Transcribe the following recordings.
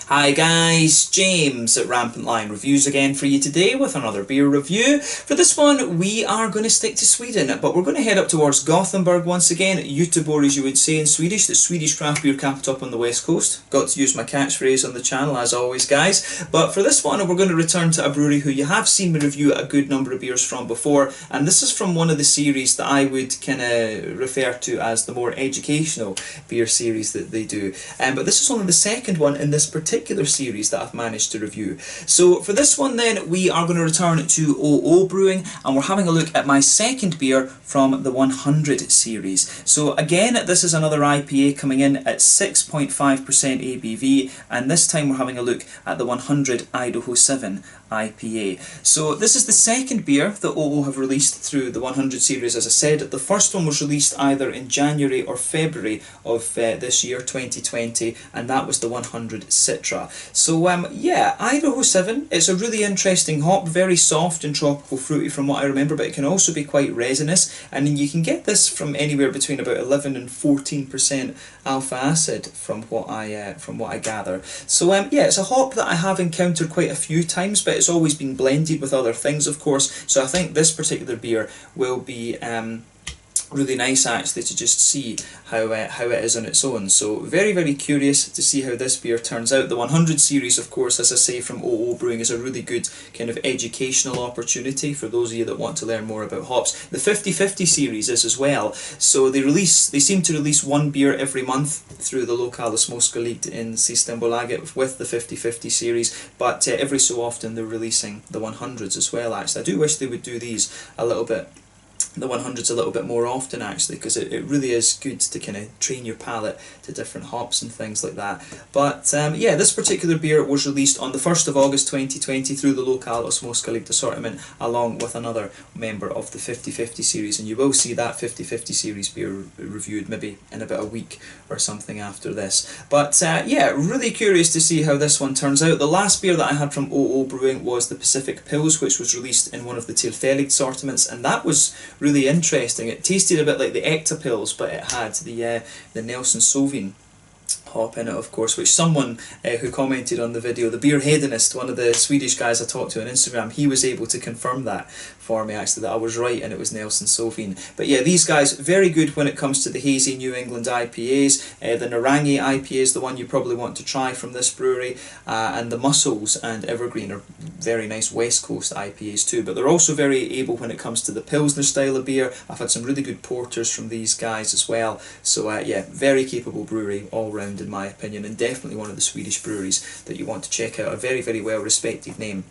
Hi guys, James at RampantLionReviews again for you today with another beer review. For this one we are going to stick to Sweden, but we're going to head up towards Gothenburg once again, Göteborg as you would say in Swedish, the Swedish craft beer capital up on the west coast. Got to use my catchphrase on the channel as always guys, but for this one we're going to return to a brewery who you have seen me review a good number of beers from before, and this is from one of the series that I would kind of refer to as the more educational beer series that they do, but this is only the second one in this particular series that I've managed to review. So for this one then we are going to return to OO Brewing, and we're having a look at my second beer from the 100 series. So again, this is another IPA coming in at 6.5% ABV, and this time we're having a look at the 100 Idaho 7 IPA. So this is the second beer that OO have released through the 100 series. As I said, the first one was released either in January or February of this year 2020, and that was the 100 Citra. So yeah, Idaho 7, it's a really interesting hop, very soft and tropical fruity from what I remember, but it can also be quite resinous, and you can get this from anywhere between about 11 and 14% alpha acid from what I gather. So yeah, it's a hop that I have encountered quite a few times, but it's always been blended with other things of course, so I think this particular beer will be really nice actually to just see how it is on its own. So very curious to see how this beer turns out. The 100 series of course, as I say, from OO Brewing is a really good kind of educational opportunity for those of you that want to learn more about hops. The 50/50 series is as well, so they seem to release one beer every month through the Lokala Småskaligt in Systembolaget with the 50/50 series, but every so often they're releasing the 100s as well actually. I do wish they would do these a little bit, the 100s a little bit more often actually, because it really is good to kind of train your palate to different hops and things like that. But yeah, this particular beer was released on the 1st of August 2020 through the Lokala Småskaligt assortment along with another member of the 50/50 series, and you will see that 50/50 series beer reviewed maybe in about a week or something after this. But yeah, really curious to see how this one turns out. The last beer that I had from OO Brewing was the Pacific Pils, which was released in one of the Tillfälligt assortments, and that was really interesting. It tasted a bit like the Ectapils, but it had the Nelson Sauvin hop in it of course, which someone who commented on the video, the Beer Hedonist, one of the Swedish guys I talked to on Instagram, he was able to confirm that for me actually, that I was right and it was Nelson Sauvin. But yeah, these guys very good when it comes to the hazy New England IPAs. The Narangi IPA is the one you probably want to try from this brewery, and the Muscles and Evergreen are very nice West Coast IPAs too, but they're also very able when it comes to the Pilsner style of beer. I've had some really good porters from these guys as well, so yeah, very capable brewery all round in my opinion, and definitely one of the Swedish breweries that you want to check out. A very well respected name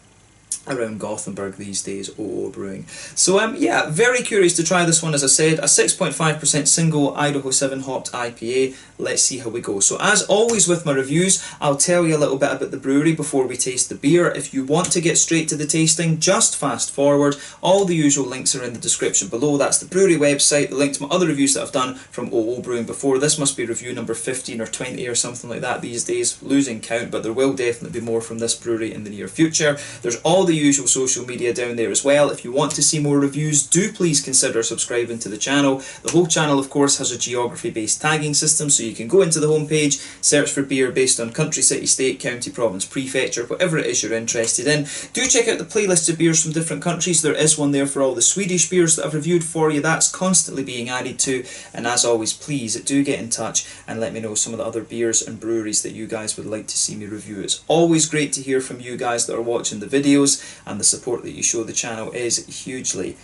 around Gothenburg these days, OO Brewing. So yeah, very curious to try this one. As I said, a 6.5% single Idaho 7 hopped IPA. Let's see how we go. So as always with my reviews, I'll tell you a little bit about the brewery before we taste the beer. If you want to get straight to the tasting, just fast forward. All the usual links are in the description below. That's the brewery website, the link to my other reviews that I've done from OO Brewing before. This must be review number 15 or 20 or something like that these days, losing count, but there will definitely be more from this brewery in the near future. There's all the usual social media down there as well. If you want to see more reviews, do please consider subscribing to the channel. The whole channel of course has a geography based tagging system, so you can go into the homepage, search for beer based on country, city, state, county, province, prefecture, whatever it is you're interested in. Do check out the playlist of beers from different countries. There is one there for all the Swedish beers that I've reviewed for you. That's constantly being added to, and as always, please do get in touch and let me know some of the other beers and breweries that you guys would like to see me review. It's always great to hear from you guys that are watching the videos, and the support that you show the channel is hugely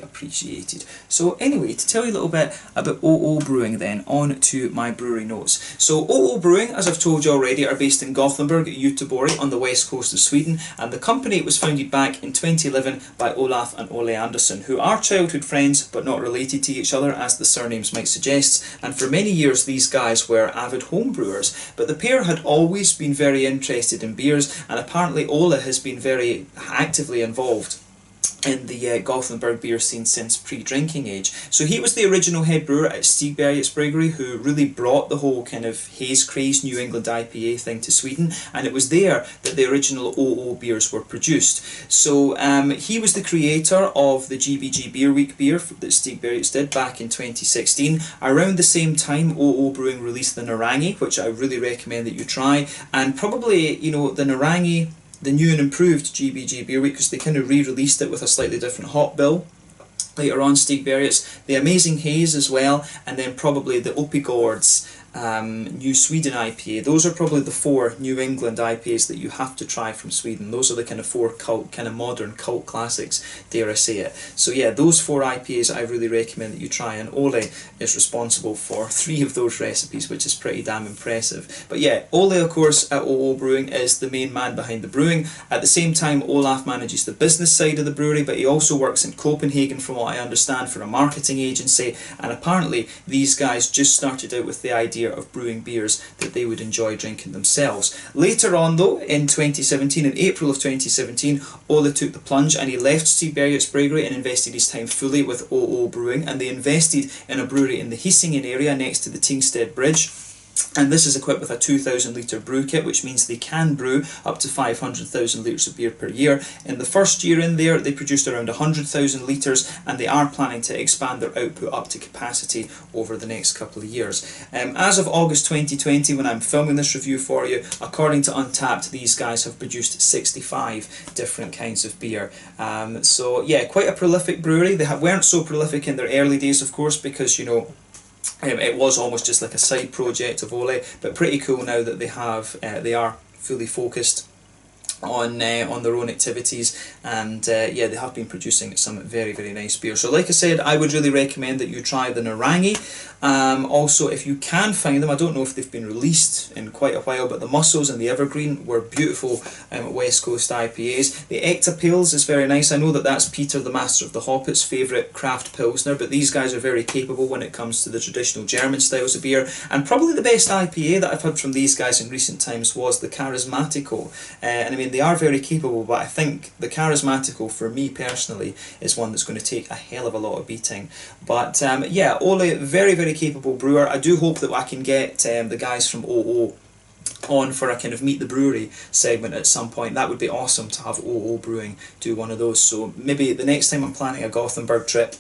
appreciated. So anyway, to tell you a little bit about OO Brewing then, on to my brewery notes. So OO Brewing, as I've told you already, are based in Gothenburg, Göteborg on the west coast of Sweden, and the company was founded back in 2011 by Olaf and Ole Andersson, who are childhood friends but not related to each other as the surnames might suggest, and for many years these guys were avid home brewers, but the pair had always been very interested in beers, and apparently Ole has been very actively involved in the Gothenburg beer scene since pre-drinking age. So he was the original head brewer at Stigbergets Brewery, who really brought the whole kind of haze craze New England IPA thing to Sweden, and it was there that the original OO beers were produced. So he was the creator of the GBG Beer Week beer that Stigbergets did back in 2016. Around the same time, OO Brewing released the Narangi, which I really recommend that you try, and probably, you know, the Narangi, the new and improved GBG Beer Week, because they kind of re-released it with a slightly different hop bill later on, Stigbergets, the Amazing Haze as well, and then probably the Opigård's New Sweden IPA. Those are probably the 4 New England IPAs that you have to try from Sweden. Those are the kind of 4 cult, kind of modern cult classics, dare I say it. So yeah, those 4 IPAs I really recommend that you try, and Ole is responsible for 3 of those recipes, which is pretty damn impressive. But yeah, Ole, of course, at OO Brewing is the main man behind the brewing. At the same time, Olaf manages the business side of the brewery, but he also works in Copenhagen, from what I understand, for a marketing agency, and apparently these guys just started out with the idea of brewing beers that they would enjoy drinking themselves. Later on though, in 2017, in April of 2017, Ole took the plunge and he left Stigbergets Brewery and invested his time fully with OO Brewing, and they invested in a brewery in the Hisingen area next to the Tingstead Bridge. And this is equipped with a 2,000 litre brew kit, which means they can brew up to 500,000 litres of beer per year. In the first year in there, they produced around 100,000 litres, and they are planning to expand their output up to capacity over the next couple of years. As of August 2020, when I'm filming this review for you, according to Untappd, these guys have produced 65 different kinds of beer. So yeah, quite a prolific brewery. They weren't so prolific in their early days, of course, because, you know, it was almost just like a side project of Ole, but pretty cool now that they are fully focused on their own activities, and yeah, they have been producing some very, very nice beer. So like I said, I would really recommend that you try the Narangi. Also, if you can find them, I don't know if they've been released in quite a while, but the Muscles and the Evergreen were beautiful West Coast IPAs. The Ectopils is very nice. I know that that's Peter, the Master of the Hoppet's favourite craft pilsner, but these guys are very capable when it comes to the traditional German styles of beer, and probably the best IPA that I've had from these guys in recent times was the Charismatico. And I mean, they are very capable, but I think the Charismatico, for me personally, is one that's going to take a hell of a lot of beating. But yeah, Ole, very, very capable brewer. I do hope that I can get the guys from OO on for a kind of Meet the Brewery segment at some point. That would be awesome to have OO Brewing do one of those. So maybe the next time I'm planning a Gothenburg trip,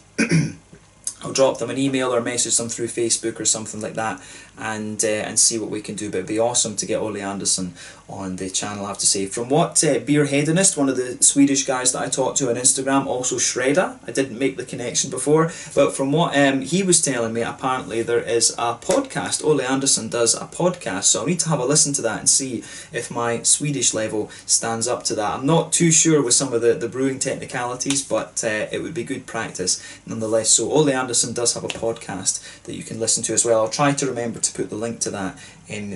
I'll drop them an email or message them through Facebook or something like that, and see what we can do. But it'd be awesome to get Ole Andersson on the channel, I have to say. From what Beer Hedonist, one of the Swedish guys that I talked to on Instagram, also Shredder, I didn't make the connection before, but from what he was telling me, apparently there is a podcast. Ole Andersson does a podcast, so I'll need to have a listen to that and see if my Swedish level stands up to that. I'm not too sure with some of the brewing technicalities, but it would be good practice nonetheless. So Ole Andersson does have a podcast that you can listen to as well. I'll try to remember to put the link to that in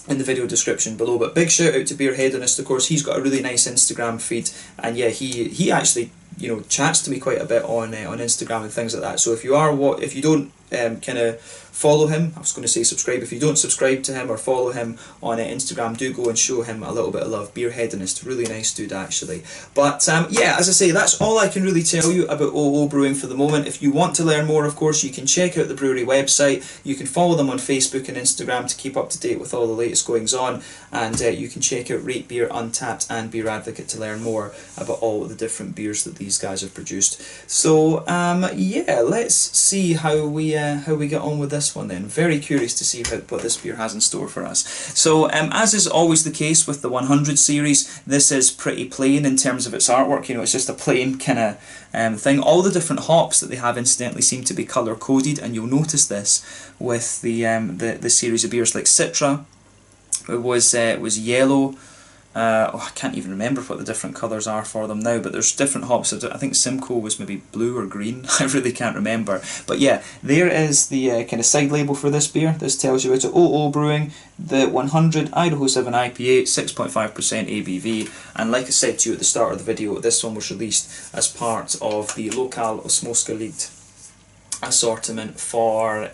the video description below. But big shout out to Beer Hedonist, of course. He's got a really nice Instagram feed, and yeah, he actually, you know, chats to me quite a bit on Instagram and things like that. So if you don't kind of follow him, I was going to say subscribe, if you don't subscribe to him or follow him on Instagram, do go and show him a little bit of love. Beer Hedonist, really nice dude actually. But yeah, as I say, that's all I can really tell you about OO Brewing for the moment. If you want to learn more, of course, you can check out the brewery website. You can follow them on Facebook and Instagram to keep up to date with all the latest goings on, and you can check out Rate Beer, Untappd and Beer Advocate to learn more about all the different beers that these guys have produced. So yeah, let's see how we get on with this one then. Very curious to see what this beer has in store for us. So as is always the case with the 100 series, this is pretty plain in terms of its artwork. You know, it's just a plain kind of thing. All the different hops that they have incidentally seem to be colour coded, and you'll notice this with the series of beers like Citra. It was yellow. I can't even remember what the different colours are for them now, but there's different hops. I think Simcoe was maybe blue or green. I really can't remember. But yeah, there is the kind of side label for this beer. This tells you about OO Brewing, the 100 Idaho 7 IPA, 6.5% ABV. And like I said to you at the start of the video, this one was released as part of the Lokal Osmoska Light assortment for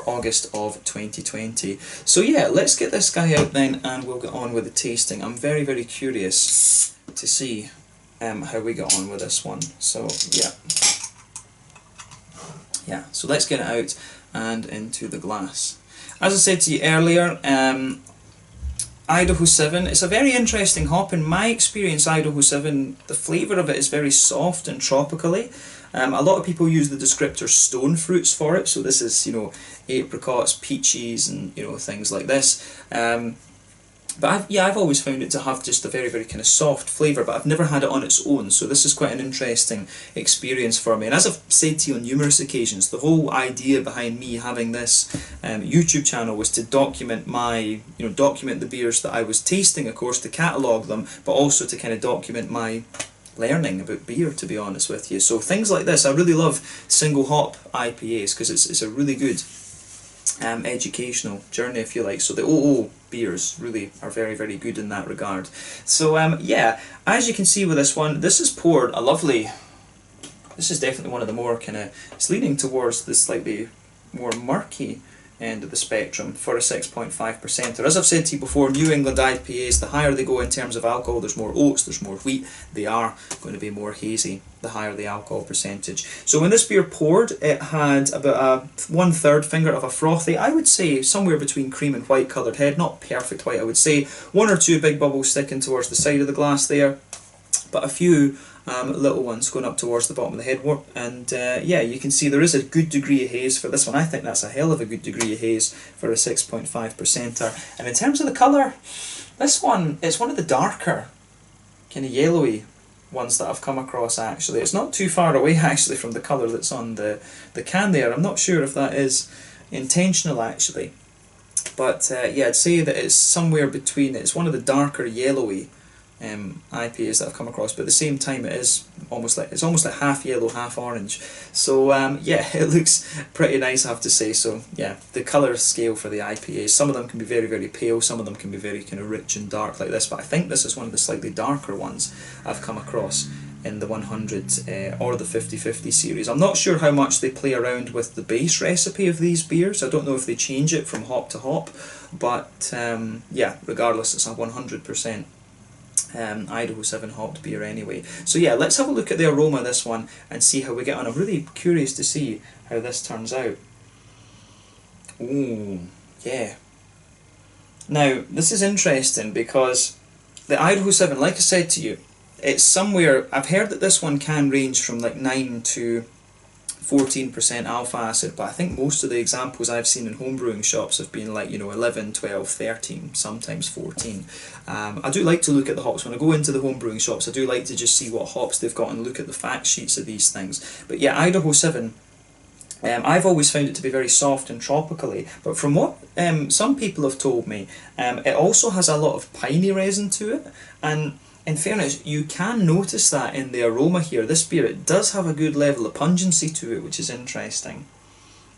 August of 2020. So yeah, let's get this guy out then and we'll get on with the tasting. I'm very, very curious to see how we get on with this one. So yeah, so let's get it out and into the glass. As I said to you earlier, Idaho 7, it's a very interesting hop. In my experience, Idaho 7, the flavour of it is very soft and tropically. A lot of people use the descriptor stone fruits for it, so this is, you know, apricots, peaches, and, you know, things like this. But I've always found it to have just a very, very kind of soft flavour, but I've never had it on its own, so this is quite an interesting experience for me. And as I've said to you on numerous occasions, the whole idea behind me having this YouTube channel was to document document the beers that I was tasting, of course, to catalogue them, but also to kind of document my learning about beer, to be honest with you. So things like this, I really love single hop IPAs, because it's a really good educational journey, if you like. So the OO beers really are very, very good in that regard. So yeah, as you can see with this one, this is poured a lovely, this is definitely one of the more kind of, it's leaning towards the slightly more murky end of the spectrum for a 6.5%. As I've said to you before, New England IPAs, the higher they go in terms of alcohol, there's more oats, there's more wheat, they are going to be more hazy the higher the alcohol percentage. So when this beer poured, it had about a 1/3 finger of a frothy, I would say somewhere between cream and white coloured head, not perfect white, I would say, 1 or 2 big bubbles sticking towards the side of the glass there, but a few little ones going up towards the bottom of the head. And yeah, you can see there is a good degree of haze for this one. I think that's a hell of a good degree of haze for a 6.5%er. And in terms of the colour, this one, it's one of the darker, kind of yellowy ones that I've come across actually. It's not too far away actually from the colour that's on the can there. I'm not sure if that is intentional actually. But yeah, I'd say that it's somewhere between, it's one of the darker yellowy IPAs that I've come across, but at the same time it's almost like half yellow, half orange. So yeah, it looks pretty nice, I have to say. So yeah, the colour scale for the IPAs, some of them can be very, very pale, some of them can be very kind of rich and dark like this, but I think this is one of the slightly darker ones I've come across in the 100 or the 50/50 series. I'm not sure how much they play around with the base recipe of these beers. I don't know if they change it from hop to hop, but yeah, regardless, it's a 100% Idaho 7 hopped beer anyway. So yeah, let's have a look at the aroma of this one and see how we get on. I'm really curious to see how this turns out. Ooh, yeah. Now, this is interesting because the Idaho 7, like I said to you, it's somewhere, I've heard that this one can range from like 9 to 14% alpha acid, but I think most of the examples I've seen in homebrewing shops have been like, you know, 11, 12, 13, sometimes 14. I do like to look at the hops. When I go into the homebrewing shops, I do like to just see what hops they've got and look at the fact sheets of these things. But yeah, Idaho 7, I've always found it to be very soft and tropically, but from what some people have told me, it also has a lot of piney resin to it, and in fairness, you can notice that in the aroma here. This beer, it does have a good level of pungency to it, which is interesting.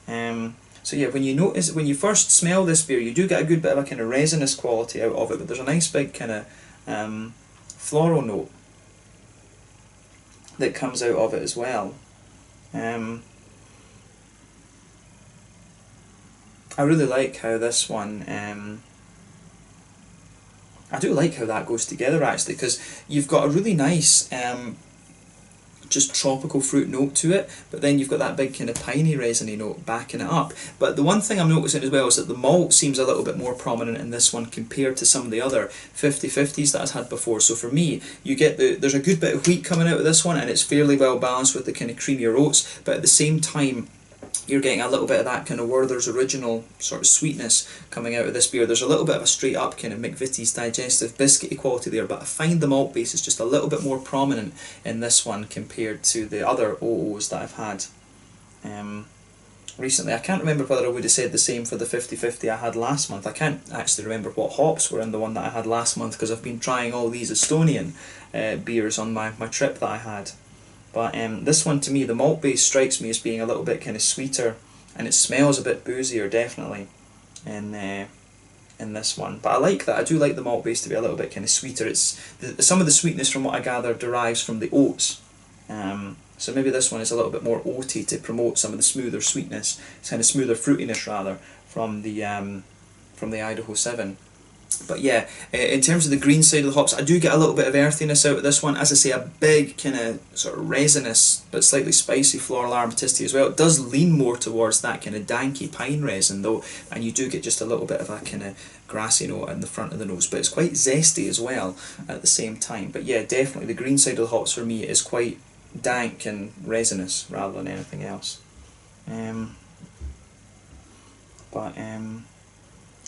So yeah, when you first smell this beer, you do get a good bit of a kind of resinous quality out of it, but there's a nice big kind of floral note that comes out of it as well. I really like how this one, I do like how that goes together actually, because you've got a really nice just tropical fruit note to it, but then you've got that big kind of piney resiny note backing it up. But the one thing I'm noticing as well is that the malt seems a little bit more prominent in this one compared to some of the other 50/50s that I've had before. So for me, you get there's a good bit of wheat coming out of this one, and it's fairly well balanced with the kind of creamier oats, but at the same time you're getting a little bit of that kind of Werther's Original sort of sweetness coming out of this beer. There's a little bit of a straight up kind of McVitie's digestive biscuity quality there, but I find the malt base is just a little bit more prominent in this one compared to the other OOs that I've had recently. I can't remember whether I would have said the same for the 50/50 I had last month. I can't actually remember what hops were in the one that I had last month, because I've been trying all these Estonian beers on my trip that I had. But this one, to me, the malt base strikes me as being a little bit kind of sweeter, and it smells a bit boozier, definitely, in this one. But I like that. I do like the malt base to be a little bit kind of sweeter. Some of the sweetness, from what I gather, derives from the oats. So maybe this one is a little bit more oaty to promote some of the smoother sweetness, kind of smoother fruitiness rather, from the Idaho 7. But yeah, in terms of the green side of the hops, I do get a little bit of earthiness out of this one. As I say, a big kind of sort of resinous but slightly spicy floral aromaticity as well. It does lean more towards that kind of danky pine resin though, and you do get just a little bit of a kind of grassy note in the front of the nose, but it's quite zesty as well at the same time. But yeah, definitely the green side of the hops for me is quite dank and resinous rather than anything else.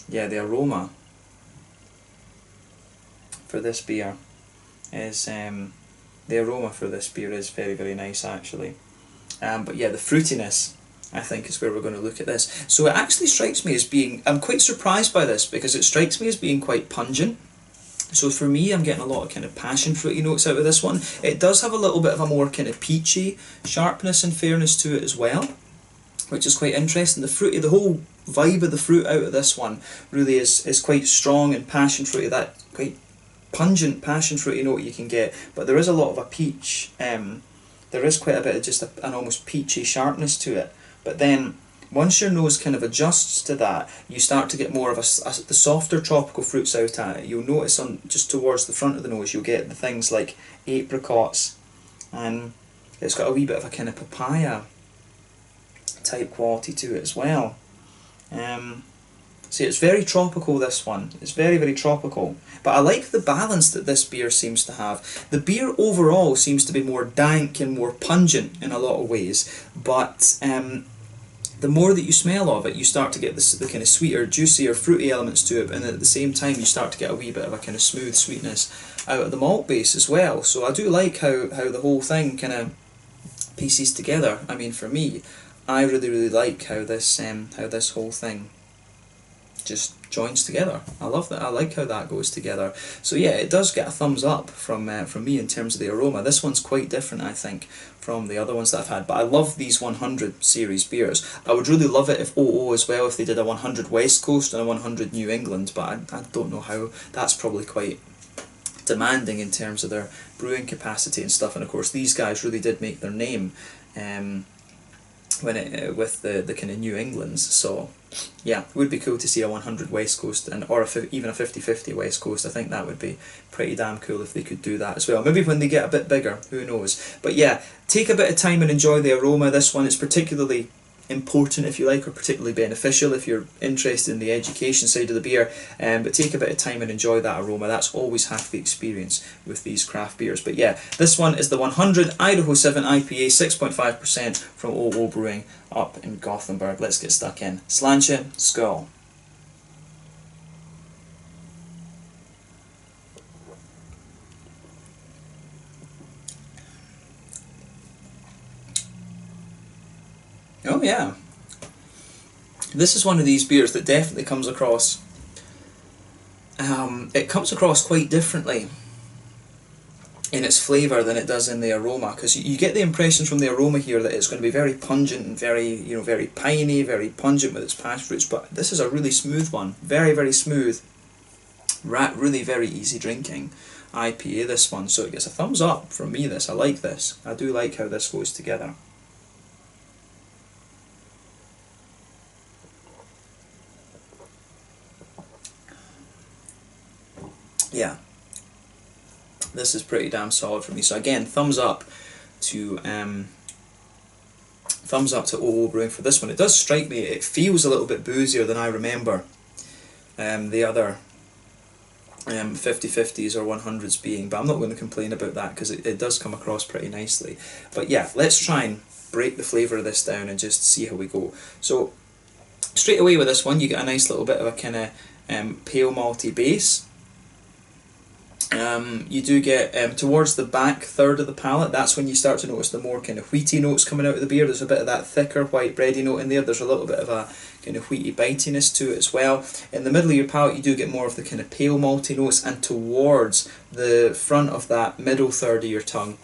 Yeah, the aroma for this beer is very, very nice actually. But yeah, the fruitiness I think is where we're going to look at this. So it actually strikes me as being, I'm quite surprised by this because it strikes me as being quite pungent. So for me, I'm getting a lot of kind of passion fruity notes out of this one. It does have a little bit of a more kind of peachy sharpness and fairness to it as well, which is quite interesting. The whole vibe of the fruit out of this one really is quite strong and passion fruity, that quite pungent passion fruity note you can get, but there is a lot of a peach, there is quite a bit of just an almost peachy sharpness to it, but then once your nose kind of adjusts to that, you start to get more of the softer tropical fruits out at it. You'll notice on just towards the front of the nose you'll get the things like apricots, and it's got a wee bit of a kind of papaya type quality to it as well. See, it's very tropical, this one. It's very, very tropical. But I like the balance that this beer seems to have. The beer overall seems to be more dank and more pungent in a lot of ways, but the more that you smell of it, you start to get the kind of sweeter, juicier, fruity elements to it, and at the same time you start to get a wee bit of a kind of smooth sweetness out of the malt base as well. So I do like how the whole thing kind of pieces together. I mean, for me, I really, really like how this whole thing just joins together. I love that. I like how that goes together. So yeah, it does get a thumbs up from me in terms of the aroma. This one's quite different, I think, from the other ones that I've had. But I love these 100 series beers. I would really love it if OO as well, if they did a 100 West Coast and a 100 New England. But I don't know how. That's probably quite demanding in terms of their brewing capacity and stuff. And of course, these guys really did make their name with the kind of New Englands. So yeah, it would be cool to see a 100 West Coast or even a 50-50 West Coast. I think that would be pretty damn cool if they could do that as well. Maybe when they get a bit bigger, who knows. But yeah, take a bit of time and enjoy the aroma. This one is particularly important, if you like, or particularly beneficial if you're interested in the education side of the beer, but take a bit of time and enjoy that aroma. That's always half the experience with these craft beers. But yeah, this one is the 100 Idaho 7 IPA, 6.5% from OO Brewing up in Gothenburg. Let's get stuck in. Sláinte, skål. Oh yeah, this is one of these beers that definitely comes across, it comes across quite differently in its flavour than it does in the aroma, because you get the impression from the aroma here that it's going to be very pungent and very, very piney, very pungent with its passion fruits, but this is a really smooth one, very, very smooth, really very easy drinking IPA, this one, so it gets a thumbs up from me. I like this. I do like how this goes together. Yeah, this is pretty damn solid for me. So again, thumbs up to OO Brewing for this one. It does strike me, it feels a little bit boozier than I remember the other 50-50s or 100s being, but I'm not going to complain about that because it does come across pretty nicely. But yeah, let's try and break the flavour of this down and just see how we go. So straight away with this one, you get a nice little bit of a kind of pale malty base. You do get towards the back third of the palate, that's when you start to notice the more kind of wheaty notes coming out of the beer. There's a bit of that thicker white bready note in there. There's a little bit of a kind of wheaty bitiness to it as well. In the middle of your palate you do get more of the kind of pale malty notes, and towards the front of that middle third of your tongue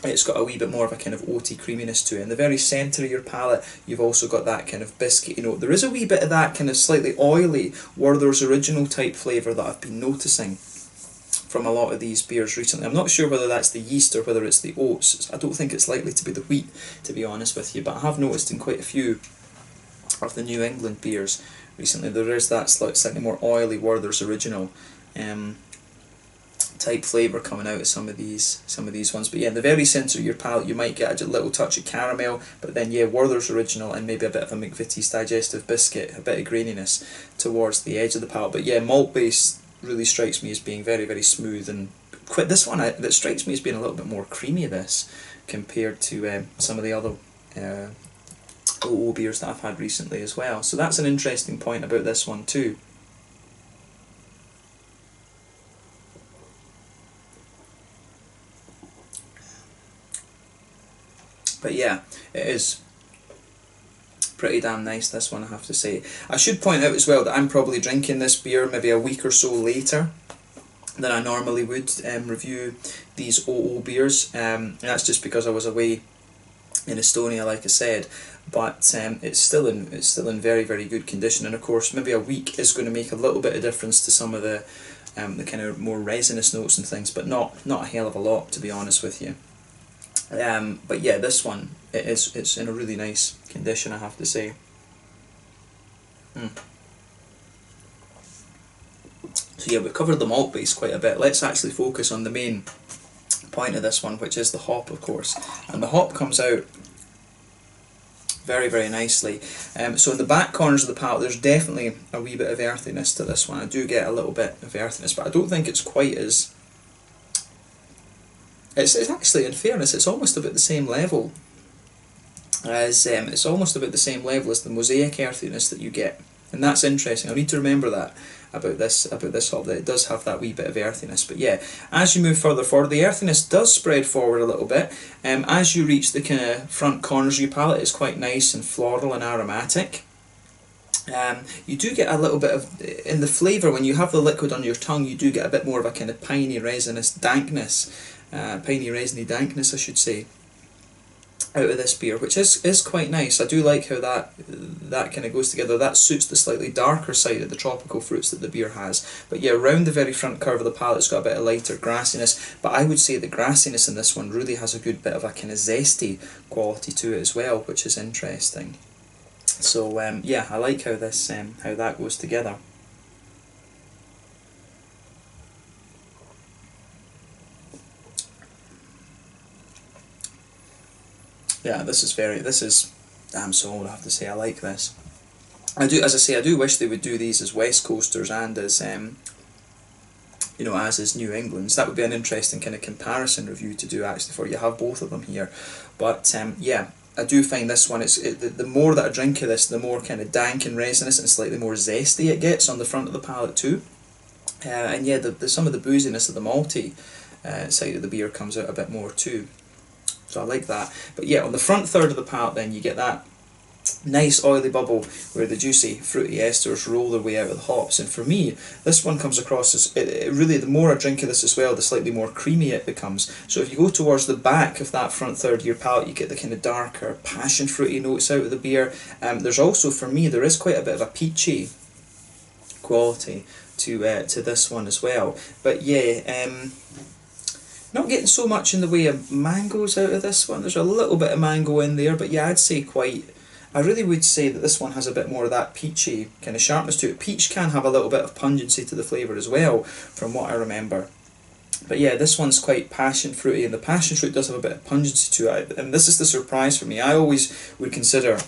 it's got a wee bit more of a kind of oaty creaminess to it. In the very centre of your palate you've also got that kind of biscuity note. There is a wee bit of that kind of slightly oily Werther's Original type flavour that I've been noticing from a lot of these beers recently. I'm not sure whether that's the yeast or whether it's the oats. I don't think it's likely to be the wheat, to be honest with you, but I have noticed in quite a few of the New England beers recently. There is that slightly more oily Werther's Original type flavour coming out of some of these ones. But yeah, in the very centre of your palate you might get a little touch of caramel, but then yeah, Werther's Original and maybe a bit of a McVitie's Digestive Biscuit, a bit of graininess towards the edge of the palate. But yeah, malt base really strikes me as being very, very smooth, and this one that strikes me as being a little bit more creamy, this, compared to some of the other OO beers that I've had recently as well. So that's an interesting point about this one too. But yeah, it is pretty damn nice, this one, I have to say. I should point out as well that I'm probably drinking this beer maybe a week or so later than I normally would review these OO beers. That's just because I was away in Estonia, like I said, but it's still in very, very good condition. And of course, maybe a week is going to make a little bit of difference to some of the kind of more resinous notes and things, but not a hell of a lot, to be honest with you. But yeah, this one, it's in a really nice condition, I have to say. So yeah, we've covered the malt base quite a bit. Let's actually focus on the main point of this one, which is the hop, of course. And the hop comes out very, very nicely. So in the back corners of the palate, there's definitely a wee bit of earthiness to this one. I do get a little bit of earthiness, but I don't think it's quite as... It's actually, in fairness, it's almost about the same level as the Mosaic earthiness that you get, and that's interesting. I need to remember that about this hop, that it does have that wee bit of earthiness. But yeah, as you move further forward, the earthiness does spread forward a little bit. As you reach the kind of front corners of your palate, it's quite nice and floral and aromatic. You do get a little bit of, in the flavour, when you have the liquid on your tongue, you do get a bit more of a kind of piney resinous dankness. Piney resiny dankness, I should say, out of this beer, which is quite nice. I do like how that kind of goes together. That suits the slightly darker side of the tropical fruits that the beer has. But yeah, around the very front curve of the palate, it's got a bit of lighter grassiness, but I would say the grassiness in this one really has a good bit of a kind of zesty quality to it as well, which is interesting. So yeah, I like how this how that goes together. Yeah, this is damn solid, I have to say. I like this. I do wish they would do these as West Coasters and as as is New England's. That would be an interesting kind of comparison review to do, actually, for you have both of them here. But yeah, I do find this one, the more that I drink of this, the more kind of dank and resinous and slightly more zesty it gets on the front of the palate too. And yeah, some of the booziness of the malty side of the beer comes out a bit more too. So I like that. But yeah, on the front third of the palate then you get that nice oily bubble where the juicy fruity esters roll their way out of the hops. And for me, this one comes across as, really, the more I drink of this as well, the slightly more creamy it becomes. So if you go towards the back of that front third of your palate, you get the kind of darker passion fruity notes out of the beer. There's also, for me, there is quite a bit of a peachy quality to this one as well. But yeah, not getting so much in the way of mangoes out of this one. There's a little bit of mango in there, but yeah, I really would say that this one has a bit more of that peachy kind of sharpness to it. Peach can have a little bit of pungency to the flavour as well, from what I remember. But yeah, this one's quite passion fruity, and the passion fruit does have a bit of pungency to it. And this is the surprise for me. I always would consider,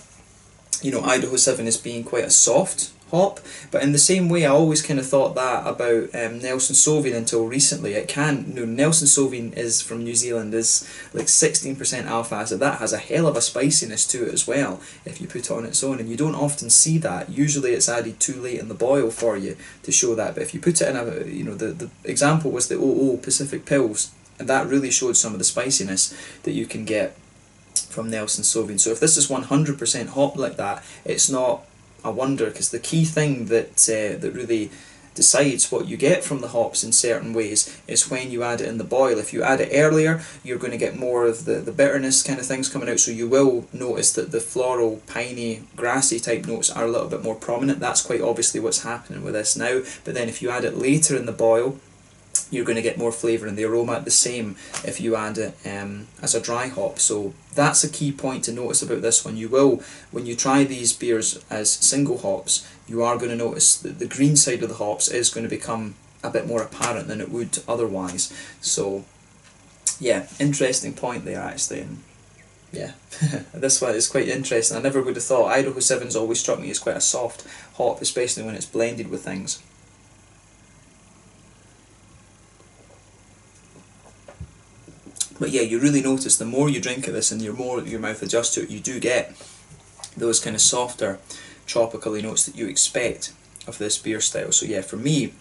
Idaho 7 as being quite a soft hop, but in the same way I always kind of thought that about Nelson Sauvin until recently. Nelson Sauvin is from New Zealand, is like 16% alpha acid. That has a hell of a spiciness to it as well if you put it on its own, and you don't often see that. Usually it's added too late in the boil for you to show that, but if you put it in the example was the OO Pacific Pils, and that really showed some of the spiciness that you can get from Nelson Sauvin. So if this is 100% hop like that, it's not a wonder, because the key thing that really decides what you get from the hops in certain ways is when you add it in the boil. If you add it earlier, you're going to get more of the bitterness kind of things coming out, so you will notice that the floral, piney, grassy type notes are a little bit more prominent. That's quite obviously what's happening with this now. But then if you add it later in the boil, you're going to get more flavour and the aroma. The same if you add it as a dry hop. So that's a key point to notice about this one. You will, when you try these beers as single hops, you are going to notice that the green side of the hops is going to become a bit more apparent than it would otherwise. So yeah, interesting point there actually. And yeah, this one is quite interesting. I never would have thought. Idaho 7's always struck me as quite a soft hop, especially when it's blended with things. But yeah, you really notice the more you drink of this and the more your mouth adjusts to it, you do get those kind of softer tropically notes that you expect of this beer style. So yeah, for me,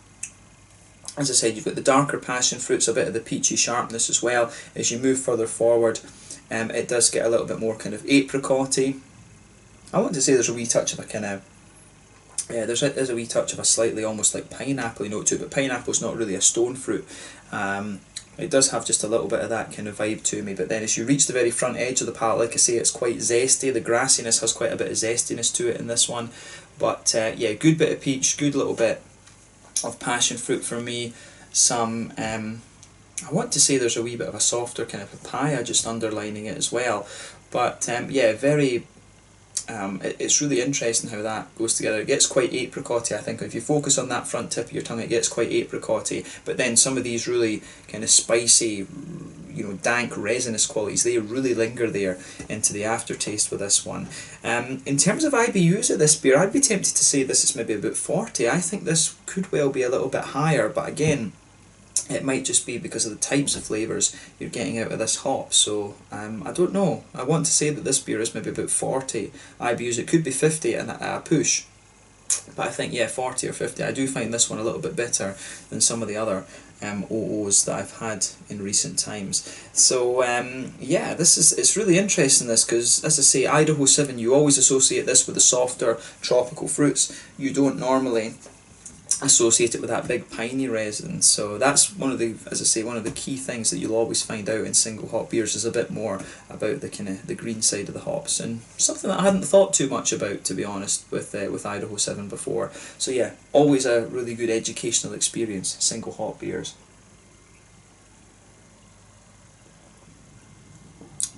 as I said, you've got the darker passion fruits, a bit of the peachy sharpness as well. As you move further forward, it does get a little bit more kind of apricot-y. I want to say there's a wee touch of a kind of, yeah, there's a wee touch of a slightly almost like pineapple note to it, but pineapple's not really a stone fruit. It does have just a little bit of that kind of vibe to me, but then as you reach the very front edge of the palate, like I say, it's quite zesty. The grassiness has quite a bit of zestiness to it in this one. But yeah, good bit of peach, good little bit of passion fruit for me. Some, I want to say there's a wee bit of a softer kind of papaya just underlining it as well. But yeah, very... it's really interesting how that goes together. It gets quite apricot-y, I think. If you focus on that front tip of your tongue, it gets quite apricot-y. But then some of these really kind of spicy, you know, dank, resinous qualities, they really linger there into the aftertaste with this one. In terms of IBUs of this beer, I'd be tempted to say this is maybe about 40. I think this could well be a little bit higher, but again, it might just be because of the types of flavours you're getting out of this hop. So I don't know. I want to say that this beer is maybe about 40 IBUs. It could be 50 and a push, but I think yeah, 40 or 50. I do find this one a little bit better than some of the other OOs that I've had in recent times. So yeah, it's really interesting this, because as I say, Idaho 7, you always associate this with the softer tropical fruits. You don't normally associate it with that big piney resin. So that's one of the, as I say, one of the key things that you'll always find out in single hop beers is a bit more about the kind of the green side of the hops, and something that I hadn't thought too much about, to be honest, with Idaho 7 before. So yeah, always a really good educational experience, single hop beers.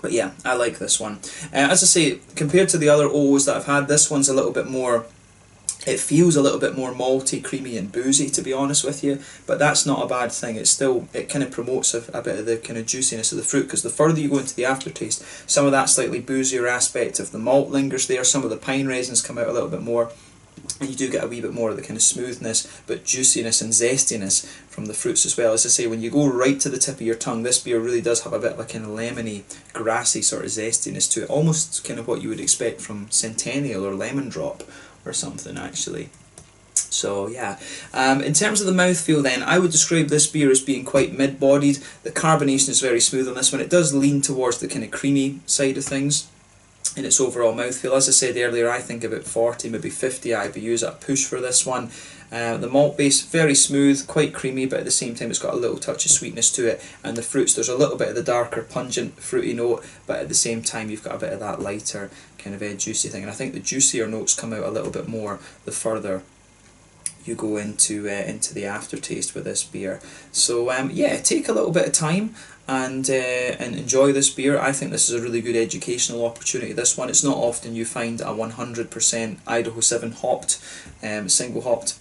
But yeah, I like this one. As I say, compared to the other O's that I've had, this one's a little bit more, it feels a little bit more malty, creamy and boozy, to be honest with you, but that's not a bad thing. It's still, it kind of promotes a bit of the kind of juiciness of the fruit, because the further you go into the aftertaste, some of that slightly boozier aspect of the malt lingers there, some of the pine resins come out a little bit more, and you do get a wee bit more of the kind of smoothness, but juiciness and zestiness from the fruits as well. As I say, when you go right to the tip of your tongue, this beer really does have a bit of a kind of lemony, grassy sort of zestiness to it, almost kind of what you would expect from Centennial or Lemon Drop or something, actually. So yeah, in terms of the mouthfeel then, I would describe this beer as being quite mid-bodied. The carbonation is very smooth on this one. It does lean towards the kind of creamy side of things in its overall mouthfeel. As I said earlier, I think about 40, maybe 50 IBUs at a push for this one. The malt base, very smooth, quite creamy, but at the same time it's got a little touch of sweetness to it. And the fruits, there's a little bit of the darker, pungent, fruity note, but at the same time you've got a bit of that lighter, kind of juicy thing. And I think the juicier notes come out a little bit more the further you go into the aftertaste with this beer. So yeah, take a little bit of time and enjoy this beer. I think this is a really good educational opportunity, this one. It's not often you find a 100% Idaho 7 hopped, single hopped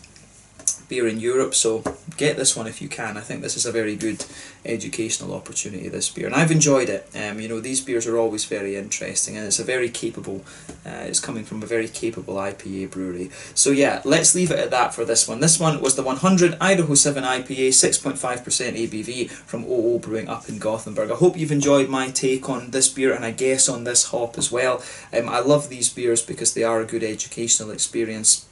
beer in Europe, so get this one if you can. I think this is a very good educational opportunity, this beer, and I've enjoyed it. You know, these beers are always very interesting, and it's a very capable, it's coming from a very capable IPA brewery. So yeah, let's leave it at that for this one. This one was the 100 Idaho 7 IPA, 6.5% ABV from OO Brewing up in Gothenburg. I hope you've enjoyed my take on this beer, and I guess on this hop as well. I love these beers because they are a good educational experience.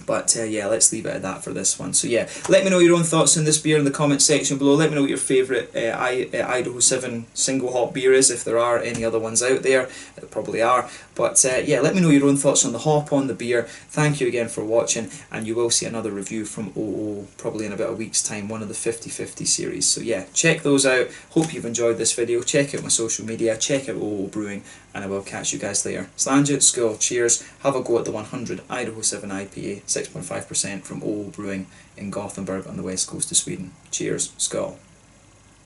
But yeah, let's leave it at that for this one. So yeah, let me know your own thoughts on this beer in the comment section below. Let me know what your favourite Idaho 7 single hop beer is, if there are any other ones out there. There probably are. But yeah, let me know your own thoughts on the hop, on the beer. Thank you again for watching, and you will see another review from OO probably in about a week's time, one of the 50/50 series. So yeah, check those out. Hope you've enjoyed this video. Check out my social media, check out OO Brewing, and I will catch you guys later. Slàinte, skål, cheers, have a go at the 100 Idaho 7 IPA, 6.5% from OO Brewing in Gothenburg on the west coast of Sweden. Cheers, skål.